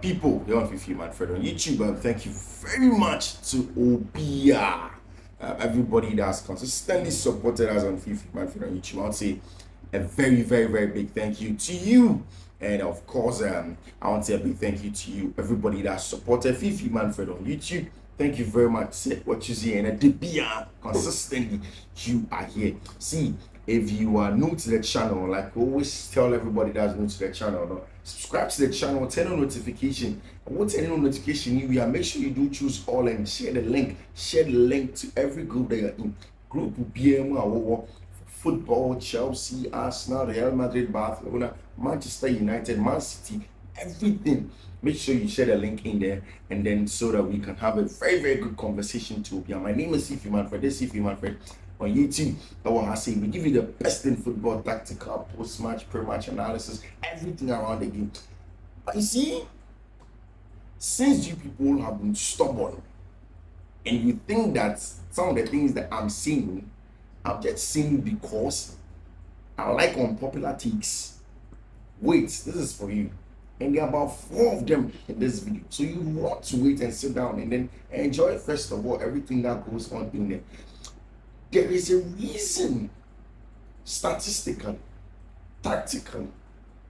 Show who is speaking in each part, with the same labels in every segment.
Speaker 1: people here on Fiifi-Manfred on YouTube. Thank you very much to Obia, everybody that's consistently supported us on Fiifi-Manfred on YouTube. I would say a very, very, very big thank you to you. And of course, I want to say a big thank you to you, everybody that supported Fiifi-Manfred on YouTube. Thank you very much. Say what you see, and the consistently, you are here. See, if you are new to the channel, like we always tell everybody that's new to the channel, no, subscribe to the channel, turn on notification. And what's any notification you are, make sure you do choose all and share the link. Share the link to every group that you're in. Group BM football, Chelsea, Arsenal, Real Madrid, Barcelona, Manchester United, Man City, everything. Make sure you share the link in there, and then so that we can have a very, very good conversation too. Yeah, my name is Fiifi-Manfred. This is Fiifi-Manfred on YouTube. That's what I say. We give you the best in football, tactical, post-match, pre-match analysis, everything around the game. But you see, since you people have been stubborn, and you think that some of the things that I'm saying, I'm just saying because I like unpopular takes. Wait, this is for you. And there are about 4 of them in this video. So you want to wait and sit down and then enjoy, first of all, everything that goes on in there. There is a reason, statistically, tactically,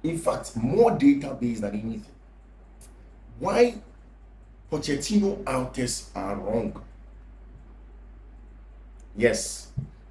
Speaker 1: in fact, more database than anything, why Pochettino outers are wrong. Yes,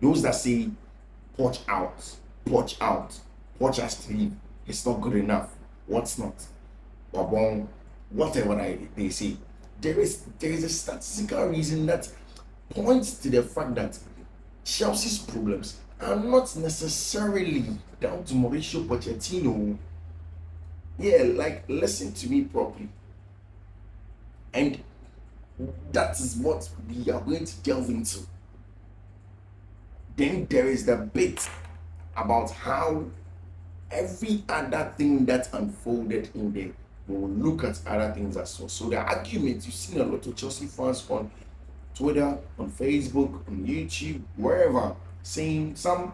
Speaker 1: those that say Poch out, Poch has to leave, it's not good enough. What's not? Wabong, whatever they say. There is a statistical reason that points to the fact that Chelsea's problems are not necessarily down to Mauricio Pochettino. Yeah, like, listen to me properly. And that is what we are going to delve into. Then there is the bit about how every other thing that unfolded in there, we will look at other things as well. So the argument, you've seen a lot of Chelsea fans on Twitter, on Facebook, on YouTube, wherever, saying some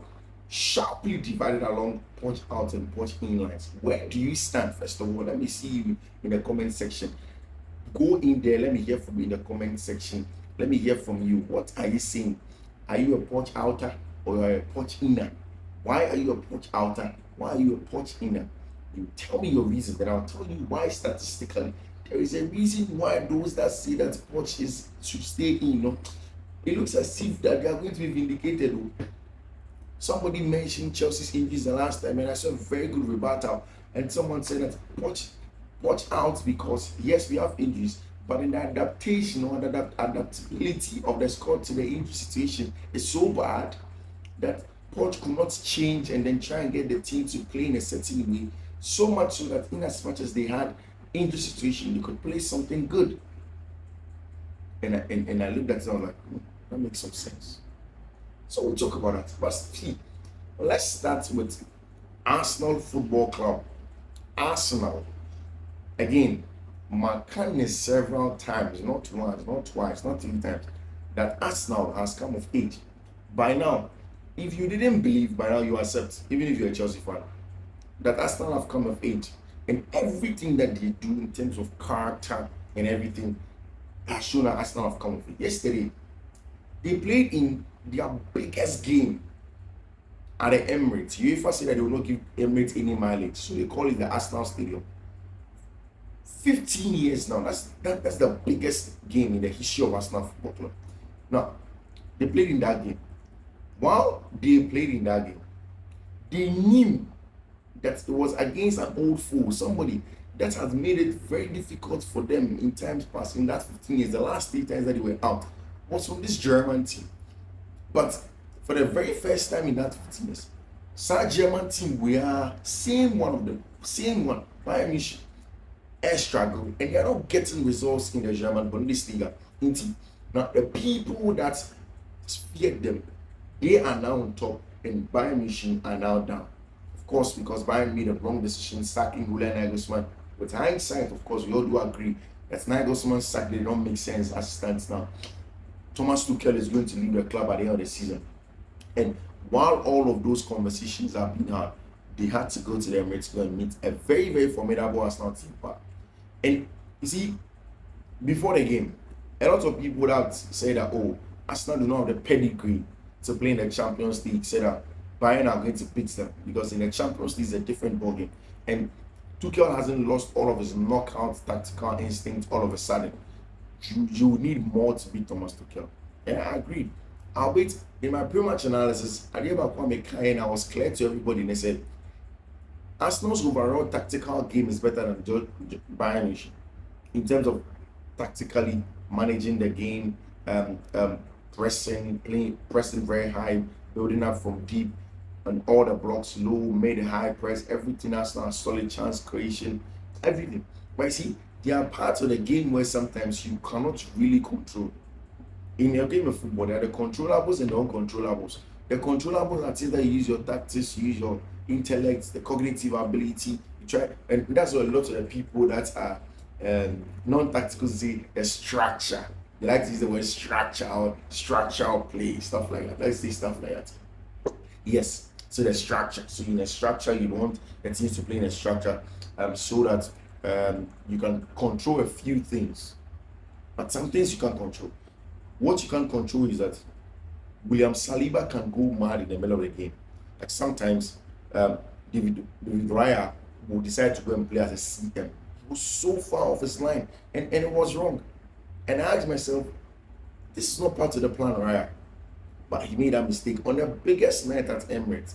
Speaker 1: sharply divided along Poch out and Poch in lines. Where do you stand? First of all, let me see you in the comment section. Go in there, let me hear from you in the comment section. Let me hear from you. What are you saying? Are you a Poch outer or a Poch inner? Why are you a Poch outer? Why are you a Poch inner? You tell me your reasons, then I'll tell you why statistically. There is a reason why those that say that Poch should stay in. No? It looks as if that they are going to be vindicated. Oh. Somebody mentioned Chelsea's injuries the last time, and I saw a very good rebuttal. And someone said that Poch out because yes, we have injuries, but in the adaptation or the adaptability of the squad to the injury situation is so bad that Poch could not change and then try and get the team to play in a certain way, so much so that in as much as they had injury situation, they could play something good. And I looked at it and I was like, that makes some sense. So we'll talk about that. But see, let's start with Arsenal Football Club. Arsenal, again, McCann several times, not once, not twice, not 3 times, that Arsenal has come of age. By now, if you didn't believe, by now you accept, even if you're a Chelsea fan, that Arsenal have come of age. And everything that they do in terms of character and everything has shown that Arsenal have come of age. Yesterday, they played in their biggest game at the Emirates. UEFA said that they will not give Emirates any mileage, so they call it the Arsenal Stadium. 15 years now, that's the biggest game in the history of Arsenal Football Club. Now, they played in that game. While they played in that game, they knew that it was against an old foe, somebody that has made it very difficult for them in times past. In that 15 years, the last 3 times that they were out was from this German team. But for the very first time in that 15 years, that German team, we are seeing one of them, Bayern Munich, air struggle, and they are not getting results in the German Bundesliga. Now, the people that feared them, they are now on top, and Bayern Munich are now down. Of course, because Bayern made a wrong decision sacking Julian Nagelsmann. With hindsight, of course, we all do agree that Nagelsmann's sack did not make sense as it stands now. Thomas Tuchel is going to leave the club at the end of the season. And while all of those conversations are being had, they had to go to the Emirates to go and meet a very, very formidable Arsenal team. But And you see, before the game, a lot of people that say that, oh, Arsenal do not have the pedigree to play in the Champions League, say that Bayern are going to beat them because in the Champions League is a different ballgame. And Tuchel hasn't lost all of his knockout tactical instinct all of a sudden. You need more to beat Thomas Tuchel. And I agree. I'll wait. In my pre-match analysis, I gave up and I was clear to everybody and I said, Arsenal's overall tactical game is better than Bayern in terms of tactically managing the game, pressing very high, building up from deep, and all the blocks low, made a high press, everything. Arsenal solid chance creation, everything. But you see, there are parts of the game where sometimes you cannot really control. In your game of football, there are the controllables and the uncontrollables. The controllables are things that you use your tactics, you use your intellect, the cognitive ability. You try, and that's what a lot of the people that are non-tactical say the structure. They like to use the word structure or structural play, stuff like that. Let's say stuff like that. Yes, so the structure. So in a structure, you want the teams to play in a structure so that you can control a few things. But some things you can't control. What you can't control is that William Saliba can go mad in the middle of the game. Like sometimes David Raya will decide to go and play as a CM. He was so far off his line and it was wrong. And I asked myself, this is not part of the plan, Raya. But he made a mistake on the biggest night at Emirates.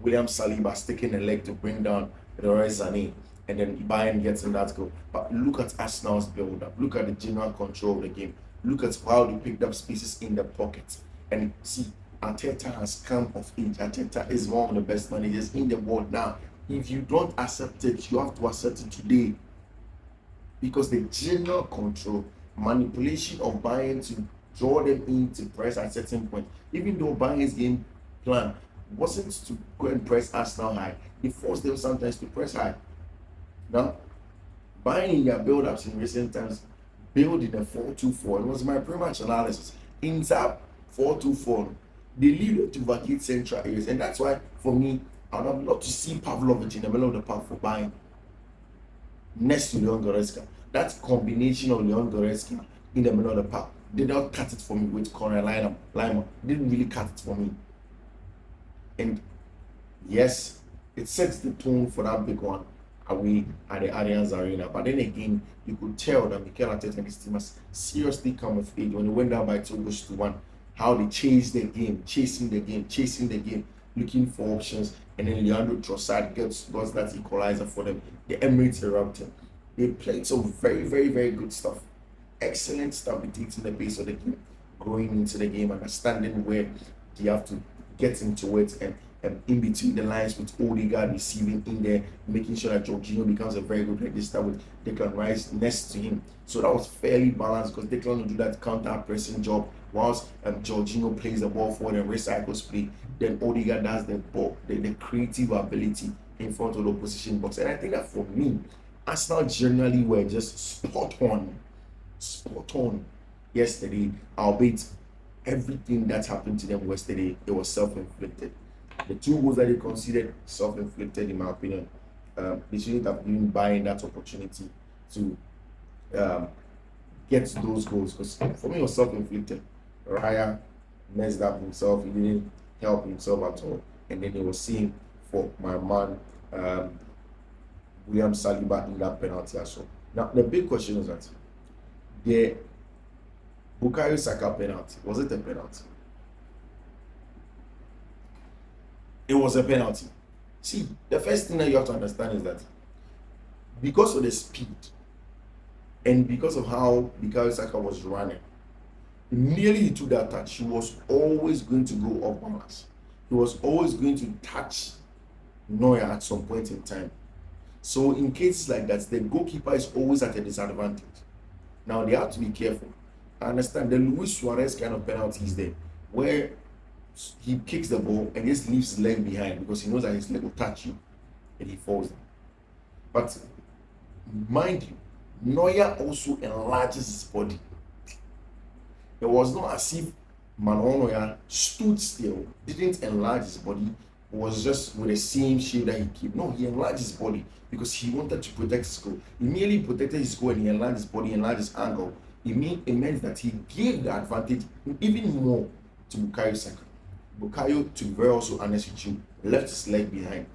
Speaker 1: William Saliba sticking a leg to bring down Leroy Sané, and then Bayern gets in that goal. But look at Arsenal's build-up. Look at the general control of the game. Look at how they picked up spaces in the pocket. And see, Arteta has come of age. Arteta is one of the best managers in the world now. If you don't accept it, you have to accept it today. Because the general control, manipulation of Bayern to draw them in to press at certain point, even though Bayern's game plan wasn't to go and press Arsenal high, it forced them sometimes to press high. Now, Bayern in their build-ups in recent times, build in a 4-2-4. It was my pre-match analysis. In that 4-2-4, they lead to vacate central areas, and that's why, for me, I would have loved to see Pavlovic in the middle of the park for Bayern, next to Leon Goretzka. That combination of Leon Goretzka in the middle of the park did not cut it for me with Conrad Lima. Didn't really cut it for me. And yes, it sets the tone for that big one away at the Allianz Arena. But then again, you could tell that Mikel Arteta and his team has seriously come of age when they went down by 2-1. How they chasing the game, looking for options, and then Leandro Trossard gets that equalizer for them. The Emirates erupted. They played some very, very, very good stuff. Excellent stuff dictating the pace of the game, going into the game, understanding where you have to get into it, and in between the lines with Odegaard receiving in there, making sure that Jorginho becomes a very good register with Declan Rice next to him. So that was fairly balanced because Declan will do that counter pressing job whilst Jorginho plays the ball forward and recycles play. Then Odegaard does the creative ability in front of the opposition box. And I think that for me, Arsenal generally were just spot on yesterday, albeit everything that happened to them yesterday, it was self-inflicted. The 2 goals that they considered self-inflicted, in my opinion. They shouldn't have been buying that opportunity to get those goals, because for me it was self-inflicted. Raya messed up himself, he didn't help himself at all, and then he was seeing for my man William Saliba in that penalty as well. Now the big question is that the Bukayo Saka penalty, was it a penalty? It was a penalty. See, the first thing that you have to understand is that because of the speed and because of how Bukayo Saka was running, immediately he took that touch, he was always going to go off balance. He was always going to touch Neuer at some point in time. So in cases like that, the goalkeeper is always at a disadvantage. Now they have to be careful. I understand the Luis Suarez kind of penalty is there, where he kicks the ball and just leaves his leg behind because he knows that his leg will touch you and he falls down. But mind you, Neuer also enlarges his body. It was not as if Manuel Neuer stood still, didn't enlarge his body, was just with the same shape that he kept. No, he enlarged his body because he wanted to protect his goal. He merely protected his goal and he enlarged his body, enlarged his angle. It meant that he gave the advantage even more to Bukayo Saka. Bukayo, to be very also honest with you, left his leg behind,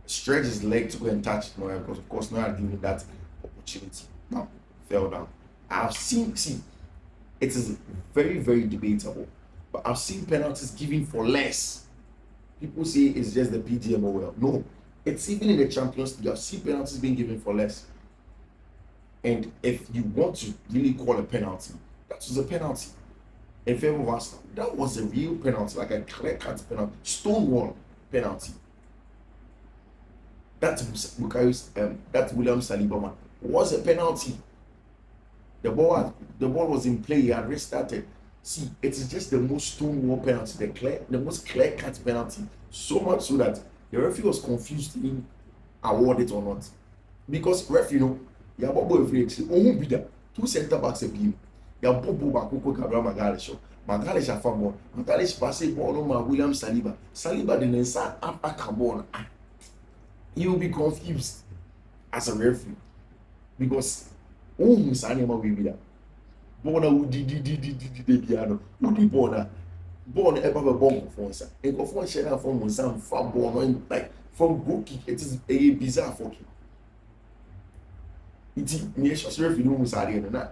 Speaker 1: stretched his leg to go and touch Neuer because of course Neuer gave him that opportunity. Now fell down. I've seen, see, it is very, very debatable, but I've seen penalties given for less. People say it's just the PGMOL. No, it's even in the Champions League. I've seen penalties being given for less. And if you want to really call a penalty, that was a penalty in favor of Arsenal. That was a real penalty, like a clear-cut penalty, stonewall penalty. That William Saliba man was a penalty. The ball was in play. He had restarted. See, it is just the most stonewall penalty, the most clear-cut penalty. So much so that the referee was confused in award it or not. Because referee, ya bobo referee ohun bida two center backs ebiem. Ya bobo ba koko Gabriel Magalhaes. Magalhaes afa ball. Magalhaes pass ball no ma William Saliba. Saliba the nsa aka ball. You will be confused as a referee because ohun sanema we bida. Ball na udi biano. Udi ball na eba be ball for once. E go for share for monsa fa ball no like from goal kick. It is a bizarre fucking. Iti ni referee no musare no na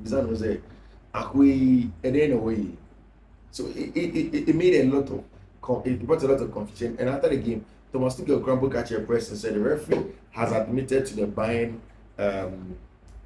Speaker 1: bizarre no say akwe anyway. So it made a lot of it brought a lot of confusion. And after the game, Thomas Tuchel crumbled catch a press and said the referee has admitted to the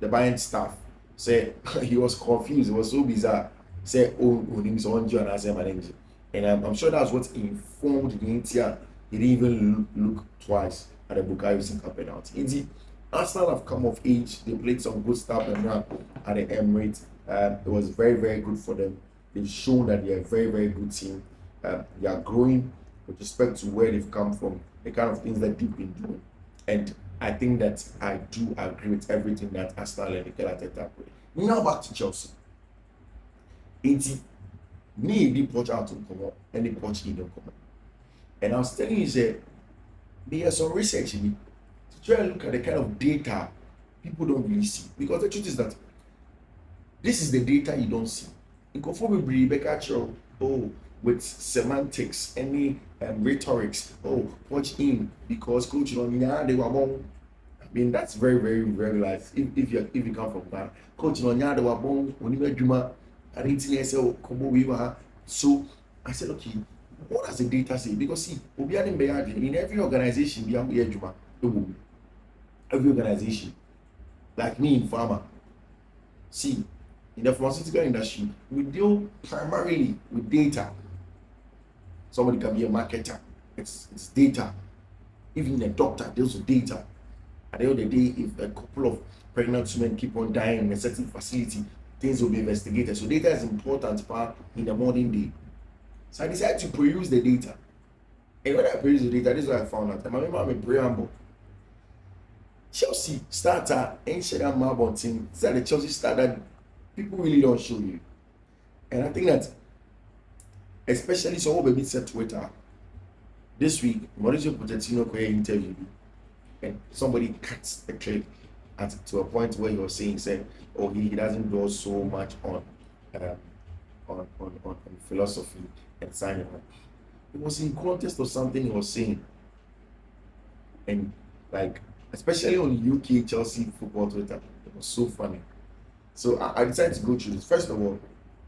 Speaker 1: Bayern staff. Say he was confused. It was so bizarre. Say name is on John as and I'm sure that's what informed the Inter. He didn't even look twice at the Bukayo Saka penalty. Arsenal have come of age. They played some good stuff and now at the Emirates. It was very, very good for them. They've shown that they're a very, very good team. They are growing with respect to where they've come from, the kind of things that they've been doing. And I think that I do agree with everything that Arsenal and Mikel Arteta put. Now back to Chelsea. 80 need the out to come up and the punch in the come up. And I was telling you that there's some research in it to try and look at the kind of data people don't really see. Because the truth is that this is the data you don't see. You go for Rebecca Cho, with semantics, any rhetorics, punch in because coach they were born. I mean that's very, very, very life. If you come from that, coach they were born when you Juma, I didn't say so I said, okay, what does the data say? Because see, in every organization, every organization, like me in pharma, see, in the pharmaceutical industry, we deal primarily with data. Somebody can be a marketer. It's data. Even a doctor deals with data. At the end of the day, if a couple of pregnant women keep on dying in a certain facility, things will be investigated. So data is important part in the modern day. So I decided to peruse the data. And when I peruse the data, this is what I found out. I remember I'm a preamble. Chelsea starter ain't share that Marbon team. It's like the Chelsea starter people really don't show you. And I think that especially so baby said Twitter this week, Mauricio Pochettino interview and somebody cuts the clip to a point where he was saying he doesn't do so much on philosophy and science. It was in context of something he was saying, and like especially on UK Chelsea football Twitter, it was so funny. So I decided to go through this. First of all,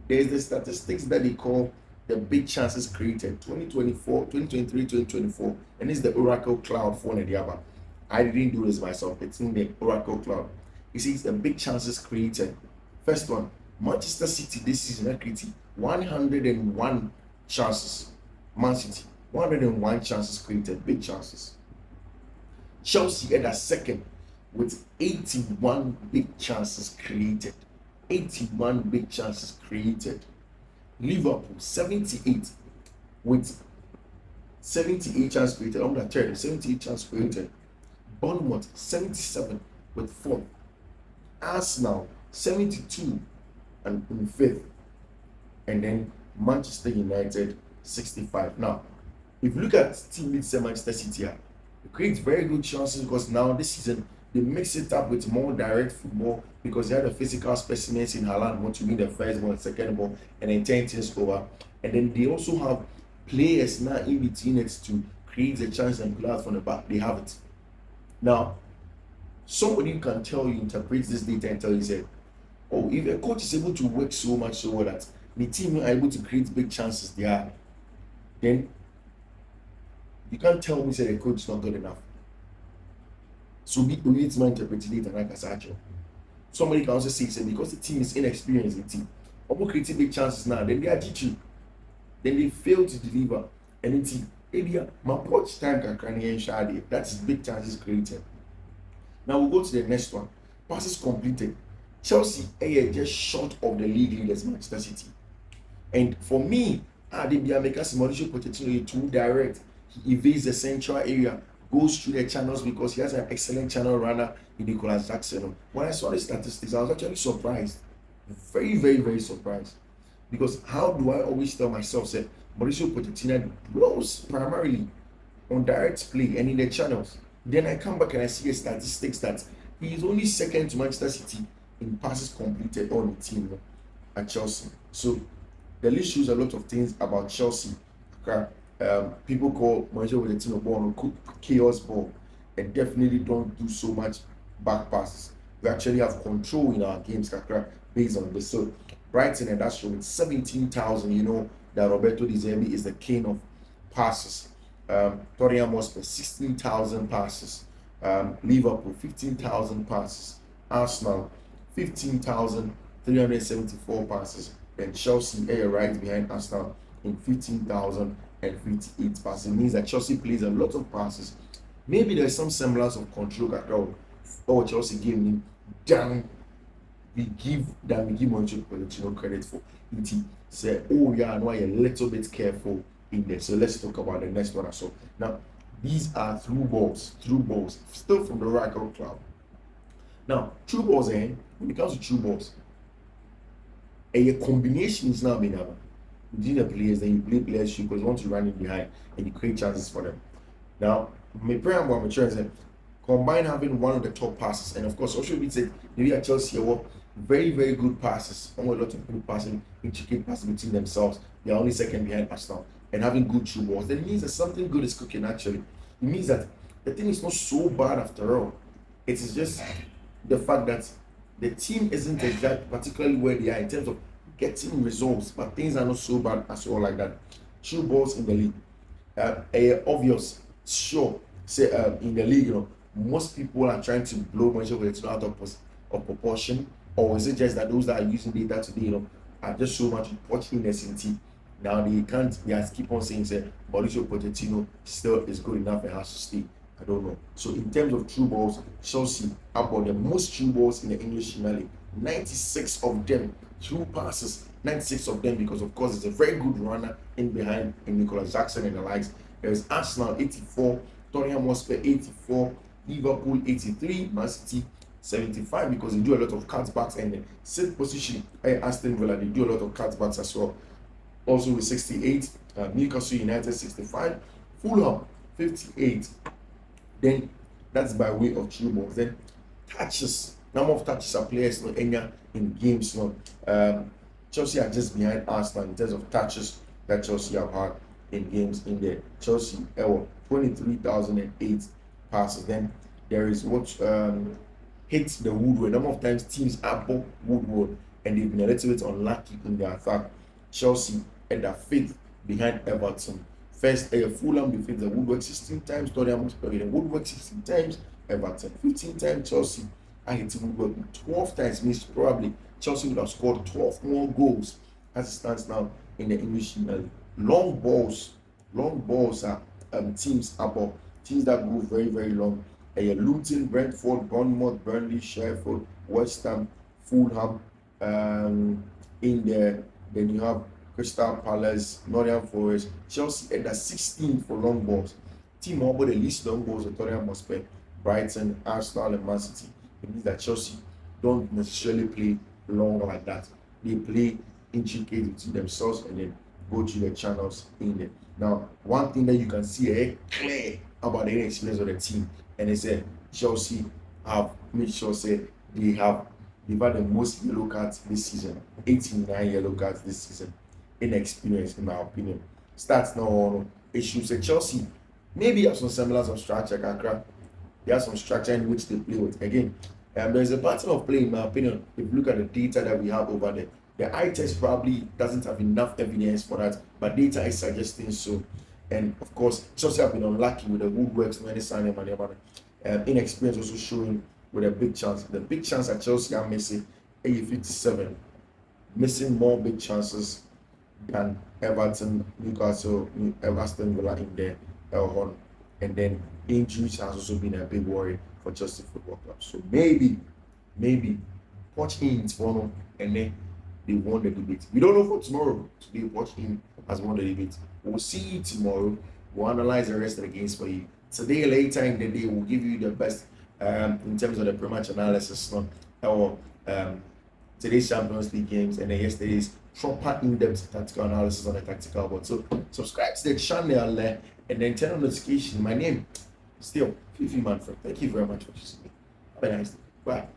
Speaker 1: there's the statistics that they call the big chances created 2024, 2023, 2024, and it's the Oracle Cloud for Nediaba. I didn't do this myself. It's in the Oracle Cloud. You see, it's the big chances created. First one, Manchester City this season created 101 chances. Man City, 101 chances created, big chances. Chelsea at a second with 81 big chances created. 81 big chances created. Liverpool 78 with 78 chances created. On the third, 78 chances created. Bournemouth 77 with 4. Arsenal 72 and in 5th. And then Manchester United 65. Now, If you look at team leads Manchester City, it creates very good chances because now this season they mix it up with more direct football because they have the physical specimens in Haaland want to win the first ball, second ball, and then 10 things over. And then they also have players now in between it to create a chance and play out from the back. They have it. Now, somebody can tell you, interpret this data and tell you, say, oh, if a coach is able to work so much so well that the team are able to create big chances there, then you can't tell me say the coach is not good enough. So we need to interpret it and like a somebody can also say because the team is inexperienced, the team almost creating big chances now, then they are teaching, then they fail to deliver, and it's maybe my watch time can and shady. That's big chances created. Now we'll go to the next one. Passes completed. Chelsea are just short of the league leaders, Manchester City. And for me, Adibia Mekas Mauricio Pochettino is too direct. He evades the central area, goes through the channels because he has an excellent channel runner in Nicolas Jackson. When I saw the statistics, I was actually surprised. Very, very, very surprised. Because how do I always tell myself that Mauricio Pochettino blows primarily on direct play and in the channels? Then I come back and I see the statistics that he is only second to Manchester City in passes completed on the team at Chelsea. So the list shows a lot of things about Chelsea. People call Mauricio Pochettino ball chaos ball and definitely don't do so much back passes. We actually have control in our games based on this. So Brighton and that's showing 17,000. You know that Roberto Di Zerbi is the king of passes. Tottenham Hotspur 16,000 passes. Liverpool 15,000 passes. Arsenal 15,374 passes. And Chelsea are right behind Arsenal in 15,058 passes. It means that Chelsea plays a lot of passes. Maybe there's some semblance of control or Chelsea game than we give Mauricio Pochettino credit for. It say, oh yeah, I know I'm a little bit careful in there. So let's talk about the next one. So now these are through balls, still from the Rackle Club. Now, through balls, when it comes to through balls, a combination is now being done. Within the players, then you play players because you want to run in behind and you create chances for them. Now, my prayer about mature is combine having one of the top passes, and of course, also we say maybe at Chelsea, very, very good passes, a lot of good passing, intricate passes between themselves. They are only second behind Arsenal, and having good through balls. That means that something good is cooking actually. It means that the thing is not so bad after all. It is just the fact that the team isn't exactly particularly where they are in terms of getting results, but things are not so bad as well like that. Through balls in the league, obvious, sure. Say in the league, most people are trying to blow Manchester United out of proportion, or is it just that those that are using data today, are just so much opportunities in team? Now they can't. They just keep on saying, "Say Mauricio Pochettino still is good enough and has to stay." I don't know. So in terms of true balls, Chelsea have got the most true balls in the English Premier League. 96 of them true passes. 96 of them because of course it's a very good runner in behind in Nicolas Jackson and the likes. There's Arsenal 84, Tottenham Hotspur 84, Liverpool 83, Man City 75 because they do a lot of cutbacks, and the sixth position Aston Villa, they do a lot of cutbacks as well. Also with 68, Newcastle United 65, Fulham 58. Then that's by way of true balls. Then touches, number of touches are players in games. Chelsea are just behind Arsenal in terms of touches that Chelsea have had in games in there. Chelsea 23,008 passes. Then there is what hits the woodwork. Number of times teams above woodwork and they've been a little bit unlucky in their attack. Chelsea at the fifth behind Everton. First, Fulham defeats the woodwork 16 times, Tottenham Hotspur the woodwork 16 times, Everton 15 times, Chelsea are hitting woodwork 12 times, means probably Chelsea would have scored 12 more goals as it stands now in the English Premier League. Long balls are teams above, teams that go very, very long. Luton, Brentford, Bournemouth, Burnley, Sheffield, West Ham, Fulham, in there. Then you have Crystal Palace, Nottingham Forest, Chelsea at the 16 for long balls. Team over the least long balls at Tottenham Hotspur, Brighton, Arsenal, and Man City. It means that Chelsea don't necessarily play long like that. They play intricate to themselves and then go to the channels in there. Now, one thing that you can see clear about the experience of the team, and it's Chelsea have made sure say they've had the most yellow cards this season, 89 yellow cards this season. Inexperience, in my opinion. Stats now issues. Chelsea maybe have some semblance of structure, Kakra. They have some structure in which they play with. Again, there's a pattern of play, in my opinion. If you look at the data that we have over there, the eye test probably doesn't have enough evidence for that, but data is suggesting so. And of course, Chelsea have been unlucky with the woodworks, many signing money, inexperience also showing with a big chance. The big chance that Chelsea are missing, 57, missing more big chances than Everton, Newcastle, Aston Villa in there, Elhorn, and then injuries has also been a big worry for Chelsea Football Club. So maybe watch in tomorrow, and then they won the debate. We don't know for tomorrow. Today, watch in has won the debate. We'll see you tomorrow. We'll analyze the rest of the games for you. Today, later in the day, we'll give you the best in terms of the pre-match analysis, or today's Champions League games, and then yesterday's proper in-depth tactical analysis on the tactical board. So subscribe to the channel and then turn on notification. My name is still Fiifi-Manfred. Thank you very much for listening. Have a nice day. Bye.